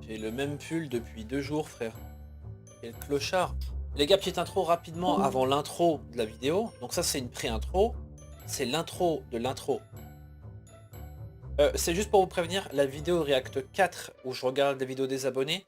J'ai le même pull depuis 2 jours, frère. Quel clochard. Les gars, petite intro rapidement avant l'intro de la vidéo. Donc ça, c'est une pré-intro. C'est l'intro de l'intro. C'est juste pour vous prévenir, la vidéo React 4, où je regarde des vidéos des abonnés,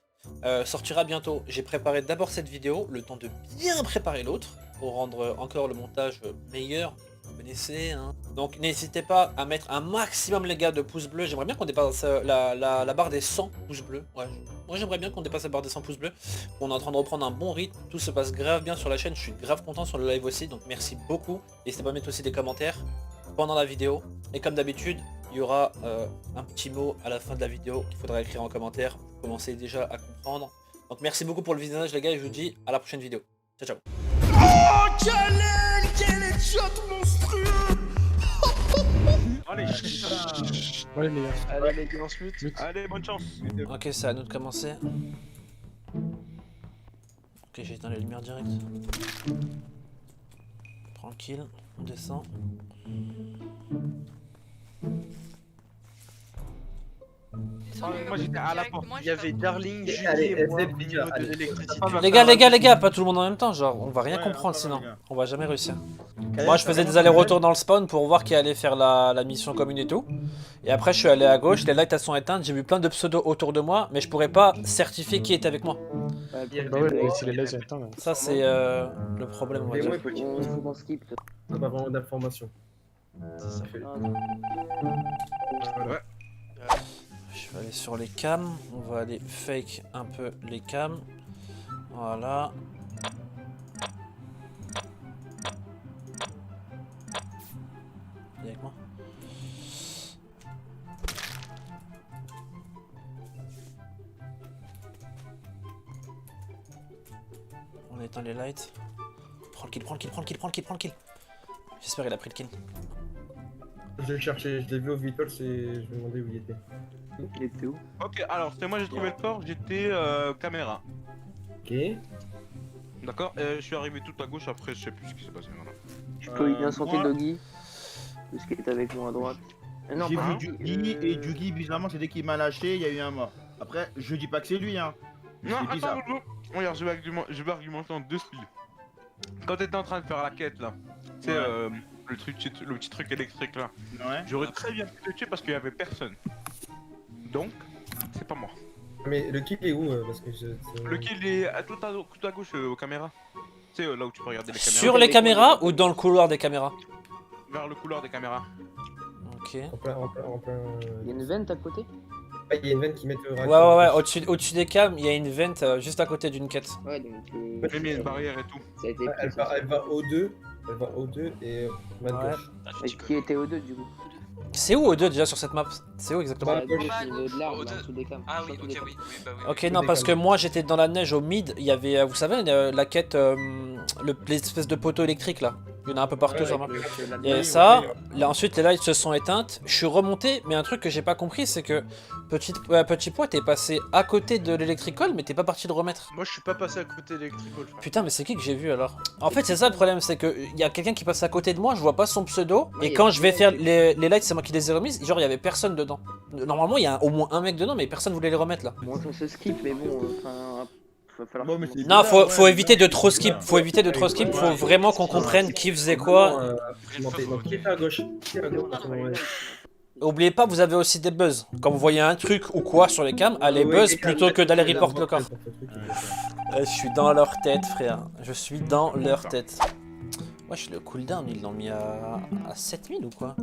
sortira bientôt. J'ai préparé d'abord cette vidéo, le temps de bien préparer l'autre, pour rendre encore le montage meilleur. Vous connaissez, hein. Donc n'hésitez pas à mettre un maximum, les gars, de pouces bleus. J'aimerais bien qu'on dépasse la barre des 100 pouces bleus. Ouais. Moi j'aimerais bien qu'on dépasse la barre des 100 pouces bleus. On est en train de reprendre un bon rythme. Tout se passe grave bien sur la chaîne. Je suis grave content sur le live aussi. Donc merci beaucoup. N'hésitez pas à mettre aussi des commentaires pendant la vidéo. Et comme d'habitude, il y aura un petit mot à la fin de la vidéo qu'il faudra écrire en commentaire. Vous commencez déjà à comprendre. Donc merci beaucoup pour le visionnage, les gars, et je vous dis à la prochaine vidéo. Ciao, ciao. Oh, quel headshot monstrueux. Allez, Ouais, les gars. Allez les gars, on se mute. allez, bonne chance. Ok, c'est à nous de commencer. Ok, j'ai éteint les lumières direct. Tranquille, on descend. Moi j'étais à la porte. Il y avait Darling, Julie Allez, et moi SF, au niveau de l'électricité. Les gars, pas tout le monde en même temps, genre, on va rien comprendre sinon. On va jamais réussir. Moi, je faisais des allers-retours dans le spawn pour voir qui allait faire la mission commune et tout. Et après, je suis allé à gauche, les lights sont éteintes, j'ai vu plein de pseudos autour de moi, mais je pourrais pas certifier qui était avec moi. Bah ouais, mais si les laser éteints, ouais. Ça, c'est le problème, on va dire. Il faut qu'on skip. On n'a pas vraiment d'informations. Ça fait... Je vais aller sur les cams, on va aller fake un peu les cams. Voilà. Viens avec moi. On éteint les lights. Prends le kill. J'espère qu'il a pris le kill. Je l'ai cherché, je l'ai vu au Vitals et je me demandais où il était. Il était où? Ok, alors c'était moi j'ai trouvé le corps, j'étais caméra. Ok. D'accord, je suis arrivé tout à gauche, après je sais plus ce qui s'est passé. Voilà. Tu peux bien sentir moi- Doggy. Parce qu'il est avec moi à droite. Non, J'ai pas vu Jugi et Jugi, bizarrement, c'est dès qu'il m'a lâché, il y a eu un mort. Après, je dis pas que c'est lui, hein. Non, C'est attends, bizarre. Loulou. Regarde, je vais argumenter en 2 speeds. Quand t'étais en train de faire la quête là, tu sais, Ouais. le petit truc électrique là, Ouais. j'aurais très bien pu te tuer parce qu'il y avait personne. Donc, c'est pas moi. Mais le kill est où parce que Le kill est tout à gauche aux caméras. Tu sais, là où tu peux regarder les caméras. Sur les caméras ou dans le couloir des caméras? Vers le couloir des caméras. Ok. En plein... Il y a une vente à côté. Ah, il y a une veine qui met le Ouais, au-dessus des cams, il y a une vente juste à côté d'une quête. Ouais, donc. Même il y a une barrière et tout. Ça a été Elle pris, ça. va au 2. Elle va au 2 et main Ouais. gauche. Et qui était au 2 du coup? C'est où O2 déjà sur cette map? C'est où exactement? Bah, à gauche, gauche. au niveau de l'arbre, Au 2. en dessous des cams. Ah oui, Sur tous les ok, cams. oui, bah oui. Ok, non, parce que moi j'étais dans la neige au mid, il y avait, vous savez, la quête, l'espèce de poteau électrique là. Il y en a un peu partout sur la map. Et ça, là ensuite les lights se sont éteintes, je suis remonté, mais un truc que j'ai pas compris c'est que petit pois t'es passé à côté de l'électricole mais t'es pas parti de remettre. Moi je suis pas passé à côté de l'électricole. Putain mais c'est qui que j'ai vu alors? En fait c'est ça le problème, c'est que y a quelqu'un qui passe à côté de moi, je vois pas son pseudo, Ouais, et y a quand des je vais mecs faire qui- les lights c'est moi qui les ai remises, genre il y avait personne dedans. Normalement il y a au moins un mec dedans mais personne voulait les remettre là. Bon, ça se skip, mais bon, enfin. Va falloir. Bon, mais c'est Non, bizarre, faut ouais, éviter de bizarre, trop c'est skip, bizarre. faut éviter de trop skip, faut vraiment qu'on comprenne qui faisait quoi. Donc il était à gauche. Qui est à gauche ouais. Oubliez pas, vous avez aussi des buzz. Quand vous voyez un truc ou quoi sur les cams, allez Ouais, buzz quelqu'un- plutôt que d'aller quelqu'un report voit le corps. quel truc, Je suis dans leur tête, frère. Je suis dans leur tête. Wesh, le cooldown, ils l'ont mis à 7000 ou quoi?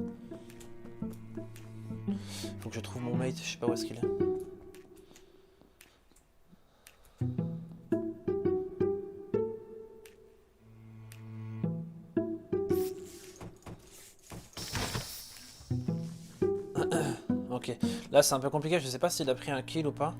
Faut que je trouve mon mate, je sais pas où est-ce qu'il est. Ok, là c'est un peu compliqué, je sais pas s'il a pris un kill ou pas.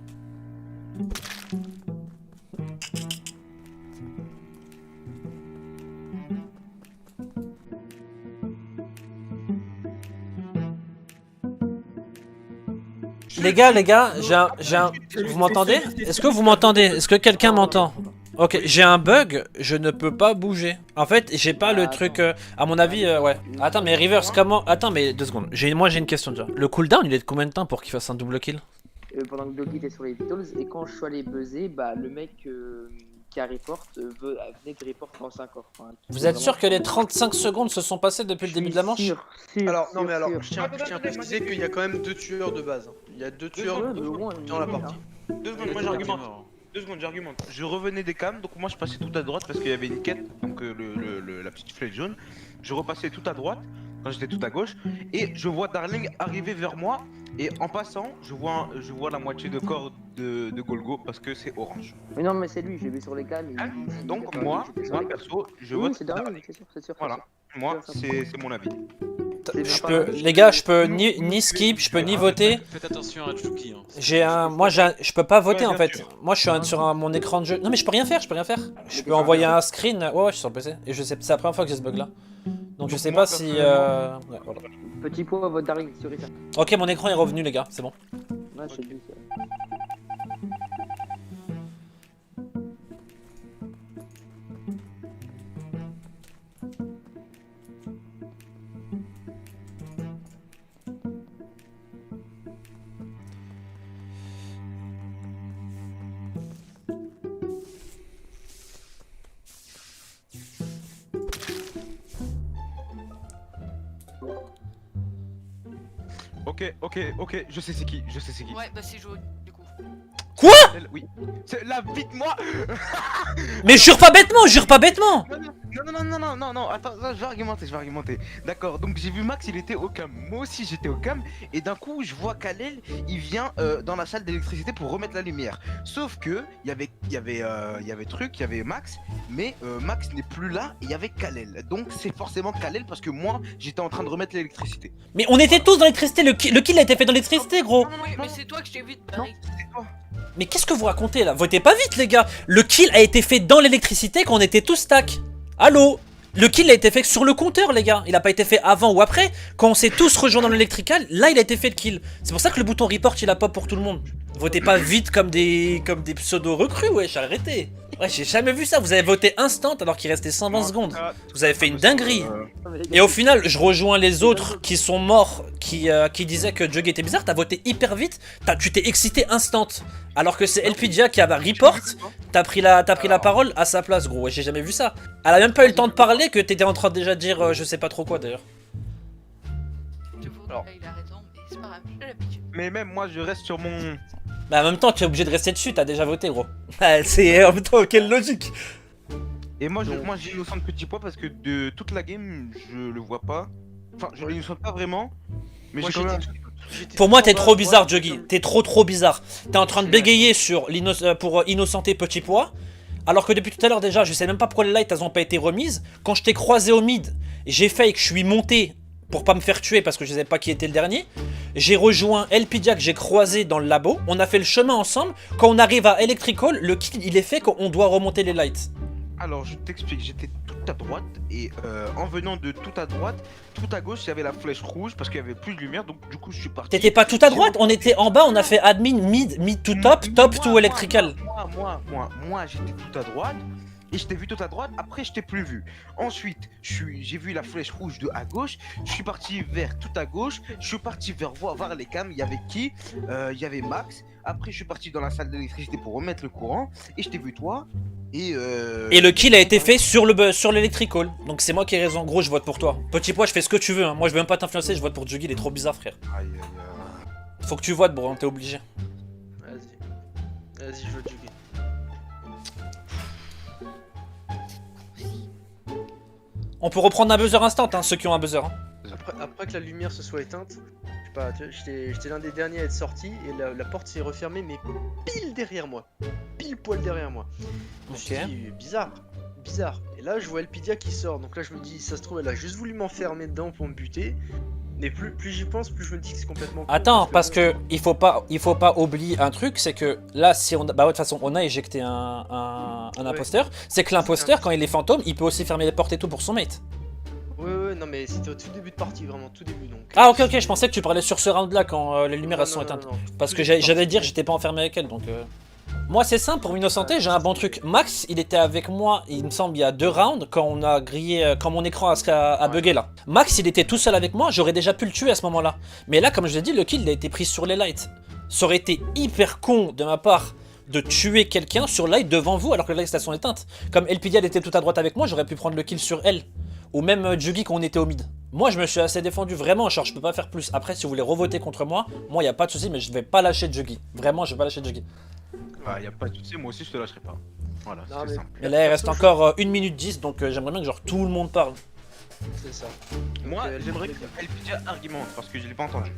Les gars, vous m'entendez? Est-ce que vous m'entendez? Est-ce que quelqu'un m'entend? Ok, j'ai un bug, je ne peux pas bouger. En fait, j'ai pas le truc, à mon avis, ouais. Attends, mais Reverse, comment? Attends, mais 2 secondes. Moi, j'ai une question déjà. Le cooldown, il est de combien de temps pour qu'il fasse un double kill? pendant que Doggy était sur les vitals, et quand je suis allé buzzer, bah le mec qui a report venait de report dans 5 heures. Enfin, Vous êtes sûr que les 35 secondes se sont passées depuis le début de la manche? Alors, non, mais alors, je tiens à préciser qu'il y a quand même 2 tueurs de base. Il y a 2 tueurs dans la partie. 2 secondes, moi j'argumente. 2 secondes, j'argumente. Je revenais des cams, donc moi je passais tout à droite parce qu'il y avait une quête, donc la petite flèche jaune. Je repassais tout à droite quand j'étais tout à gauche et je vois Darling arriver vers moi et en passant, je vois la moitié de corps de Golgo parce que c'est orange. Mais non, mais c'est lui, j'ai vu sur les cams. Donc moi perso, je vote c'est Darling, c'est sûr. Voilà, moi c'est mon avis. Les gars, je peux ni skip, je peux ni voter. Faites attention à Chucky. Je peux pas voter en fait. Moi je suis sur mon écran de jeu. Non mais je peux rien faire. Je peux envoyer un screen. Ouais, je suis sur le PC. Et je sais, c'est la première fois que j'ai ce bug là. Donc je sais pas si. Ouais, voilà. Petit pot, vote Darling, sur ça. Ok, mon écran est revenu les gars, c'est bon. Ouais, j'ai vu ça. Ok, je sais c'est qui. Ouais, bah c'est jaune, du coup. Quoi? Oui. La vie de moi. Mais jure pas bêtement. Non, attends, je vais argumenter. D'accord, donc j'ai vu Max, il était au cam. Moi aussi j'étais au cam. Et d'un coup, je vois Kalel, il vient dans la salle d'électricité pour remettre la lumière. Sauf que, il y avait Max, mais Max n'est plus là, et il y avait Kalel. Donc c'est forcément Kalel parce que moi, j'étais en train de remettre l'électricité. Mais on était tous dans l'électricité, le kill a été fait dans l'électricité gros. Non, mais c'est toi que je t'ai vu de Paris. Mais qu'est-ce que vous racontez là? Votez pas vite les gars. Le kill a été fait dans l'électricité quand on était tous stack. Allô? Le kill a été fait sur le compteur les gars. Il a pas été fait avant ou après. Quand on s'est tous rejoints dans l'électrical, là il a été fait le kill. C'est pour ça que le bouton report il a pop pour tout le monde. Votez pas vite comme des pseudo recrues, wesh, arrêtez. Ouais, j'ai jamais vu ça. Vous avez voté instant alors qu'il restait 120 secondes. Vous avez fait une dinguerie. Et au final, je rejoins les autres qui sont morts, qui disaient que Juggy était bizarre. T'as voté hyper vite. Tu t'es excité instant. Alors que c'est LPDIA qui avait report. T'as pris la parole à sa place, gros. Ouais, j'ai jamais vu ça. Elle a même pas eu le temps de parler que t'étais en train de déjà dire je sais pas trop quoi d'ailleurs. Alors, il a raison, mais c'est pas grave, j'ai l'habitude. Mais même moi, je reste sur mon. Bah en même temps, tu es obligé de rester dessus. T'as déjà voté, gros. C'est en même temps quelle logique. Et moi, j'ai innocent de petit pois parce que de toute la game, je le vois pas. Enfin, je l'innocente pas vraiment. Mais j'ai quand même. Pour moi, t'es trop bizarre, Juggy. T'es trop bizarre. T'es en train de bégayer sur pour innocenter Petit Pois. Alors que depuis tout à l'heure, déjà, je sais même pas pourquoi les lights elles ont pas été remises. Quand je t'ai croisé au mid, j'ai fake, je suis monté pour pas me faire tuer parce que je savais pas qui était le dernier. J'ai rejoint LPDIA que j'ai croisé dans le labo. On a fait le chemin ensemble. Quand on arrive à Electrical, le kill il est fait quand on doit remonter les lights. Alors je t'explique, j'étais tout à droite et en venant de tout à droite, tout à gauche il y avait la flèche rouge parce qu'il y avait plus de lumière donc du coup je suis parti. T'étais pas tout à droite, on était en bas, on a fait admin, mid to top, top to electrical. Moi j'étais tout à droite et je t'ai vu tout à droite, après je t'ai plus vu. Ensuite j'ai vu la flèche rouge de à gauche, je suis parti vers tout à gauche, je suis parti vers voir les cams, il y avait qui? Il y avait Max. Après je suis parti dans la salle d'électricité pour remettre le courant et je t'ai vu toi. Et le kill a été fait sur l'électrical. Donc c'est moi qui ai raison. Gros, je vote pour toi. Petit Pois, je fais ce que tu veux. Hein. Moi, je veux même pas t'influencer. Je vote pour Juggy. Il est trop bizarre, frère. Aïe. Faut que tu votes, bro. T'es obligé. Vas-y, je vote Juggy. On peut reprendre un buzzer instant, hein, ceux qui ont un buzzer. Hein. Après que la lumière se soit éteinte, je sais pas, j'étais l'un des derniers à être sorti et la porte s'est refermée, mais pile derrière moi. Pile poil derrière moi. Je me suis dit, bizarre. Et là, je vois LPDIA qui sort, donc là, je me dis, ça se trouve, elle a juste voulu m'enfermer dedans pour me buter. Mais plus j'y pense, plus je me dis que c'est complètement con. Attends, parce que il faut pas oublier un truc, c'est que là, si on, bah ouais, de toute façon, on a éjecté un imposteur. C'est que l'imposteur, quand il est fantôme, il peut aussi fermer les portes et tout pour son mate. Ouais, non, mais c'était au tout début de partie, vraiment, tout début donc. Ah, ok, je pensais que tu parlais sur ce round-là quand les lumières elles sont éteintes. Non. Parce que j'allais dire, j'étais pas enfermé avec elle donc. Moi c'est simple, pour m'innocenter, j'ai un bon truc. Max, il était avec moi, il me semble, il y a 2 rounds, quand on a grillé, quand mon écran a bugué là. Max, il était tout seul avec moi, j'aurais déjà pu le tuer à ce moment-là. Mais là, comme je l'ai dit, le kill il a été pris sur les lights. Ça aurait été hyper con de ma part de tuer quelqu'un sur live devant vous alors que la live station est éteinte. Comme Elpidia elle était tout à droite avec moi, j'aurais pu prendre le kill sur elle. Ou même Juggy quand on était au mid. Moi je me suis assez défendu, vraiment, genre je peux pas faire plus. Après si vous voulez revoter contre moi, moi y a pas de souci, mais je vais pas lâcher Juggy. Vraiment je vais pas lâcher Juggy. Ah, y a pas de soucis, moi aussi je te lâcherai pas. Voilà, Non, c'est mais- simple. Et là il reste encore 1 minute 10, donc j'aimerais bien que genre tout le monde parle. C'est ça. Moi, Donc, j'aimerais que Elpidia argumente parce que je l'ai pas entendu.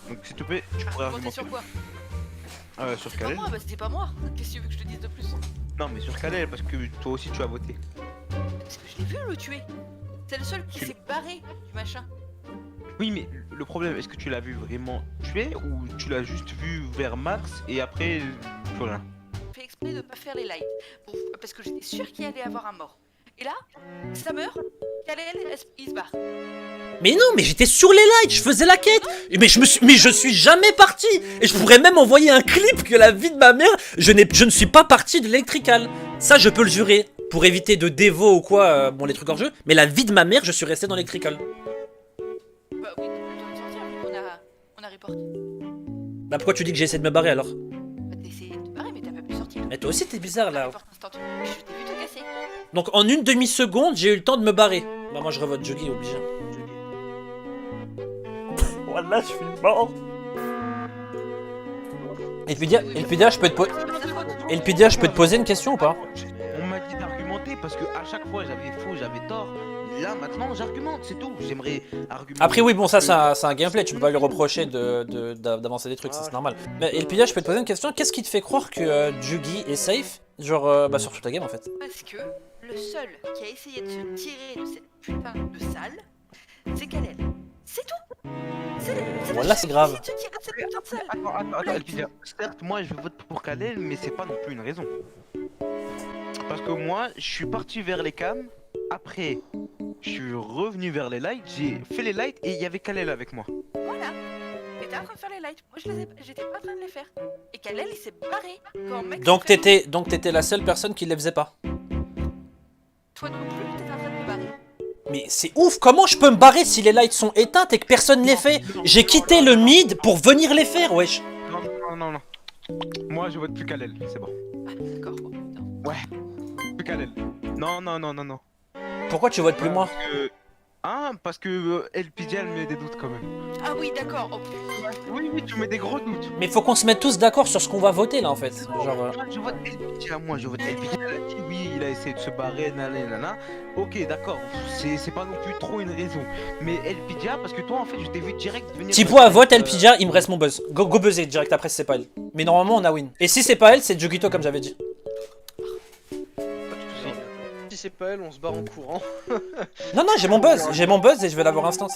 Donc, s'il te plaît, tu pourrais Argumenter argumenter. sur quoi? Sur C'est pas Kalel. moi, bah c'est pas moi. Qu'est-ce que tu veux que je te dise de plus? Non, mais sur Kalel, parce que toi aussi tu as voté. Parce que je l'ai vu le tuer. C'est le seul qui s'est barré du machin. Oui, mais le problème, est-ce que tu l'as vu vraiment tuer ou tu l'as juste vu vers Max et après plus rien? J'ai fait exprès de pas faire les lights. Parce que j'étais sûr qu'il allait avoir un mort. Et là, ça meurt. Kalel, il se barre. Mais non, mais j'étais sur les lights, je faisais la quête. Mais je suis jamais parti. Et je pourrais même envoyer un clip que la vie de ma mère, je ne suis pas parti de l'électrical. Ça, je peux le jurer. Pour éviter de dévo ou quoi, bon les trucs hors jeu. Mais la vie de ma mère, je suis resté dans l'électrical. Bah oui, t'as pas le temps de sortir vu qu'on a report. Bah pourquoi tu dis que j'ai essayé de me barrer alors? Bah t'as essayé de te barrer mais t'as pas pu sortir. Mais toi aussi t'es bizarre là. Report instant. Mais je t'ai vu te casser. Donc en une demi-seconde, j'ai eu le temps de me barrer. Bah moi je revote Juggy, obligé. Voilà, je suis mort. Elpidia, je peux te poser une question ou pas? On m'a dit d'argumenter parce que à chaque fois j'avais faux, j'avais tort. Là maintenant j'argumente, c'est tout. J'aimerais argumenter. Après oui, bon ça c'est un gameplay, tu peux pas lui reprocher d'avancer des trucs, ça c'est normal. Mais Elpidia, je peux te poser une question, qu'est-ce qui te fait croire que Juggy est safe? Genre bah sur toute la game en fait. Parce que le seul qui a essayé de se tirer de cette putain de salle, c'est Kalel. C'est tout. C'est Voilà, c'est grave. de se tirer de cette putain de salle. Attends, Elpidia. Certes, moi je vote pour Kalel, mais c'est pas non plus une raison. Parce que moi, je suis parti vers les cams. Après, je suis revenu vers les lights. J'ai fait les lights et il y avait Kalel avec moi. Voilà. T'étais en train de faire les lights. Moi j'étais pas en train de les faire. Et Kalel il s'est barré quand mec. Donc t'étais la seule personne qui les faisait pas. Toi non plus, t'étais en train de te barrer. Mais c'est ouf, comment je peux me barrer si les lights sont éteintes et que personne les fait? J'ai quitté le mid pour venir les faire, wesh. Non. Moi je vote plus Kalel, c'est bon. Ah d'accord, bon putain. Plus Kalel. Non. Pourquoi tu votes plus moi? Parce que Elpidia elle met des doutes quand même. Ah oui d'accord, oh putain. Oui, tu mets des gros doutes. Mais faut qu'on se mette tous d'accord sur ce qu'on va voter là en fait. Genre. Moi, je vote Elpidia, je vote Elpidia. Elle a dit oui, il a essayé de se barrer, nanana. Ok, d'accord, c'est pas non plus trop une raison. Mais Elpidia, parce que toi en fait, je t'ai vu direct venir. Tipoa vote Elpidia, il me reste mon buzz. Go buzzer direct après si c'est pas elle. Mais normalement on a win. Et si c'est pas elle, c'est Jugito comme j'avais dit. Si c'est pas elle, on se barre en courant. Non, j'ai mon buzz et je vais l'avoir instant.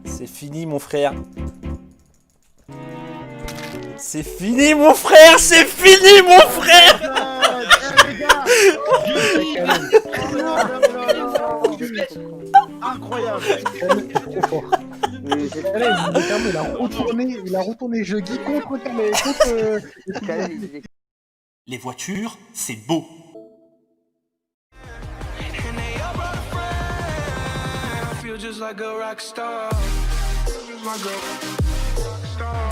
C'est fini mon frère. C'est fini mon frère, c'est fini mon frère. Incroyable. Trop fort. Mais Kalel, il a retourné Juggy contre Kalel, contre... Kalel, il disait Les voitures, c'est beau. Just like a rock star. Like a star.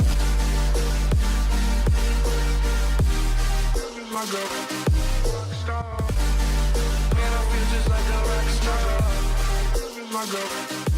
Man, I feel just like a rock star. Like a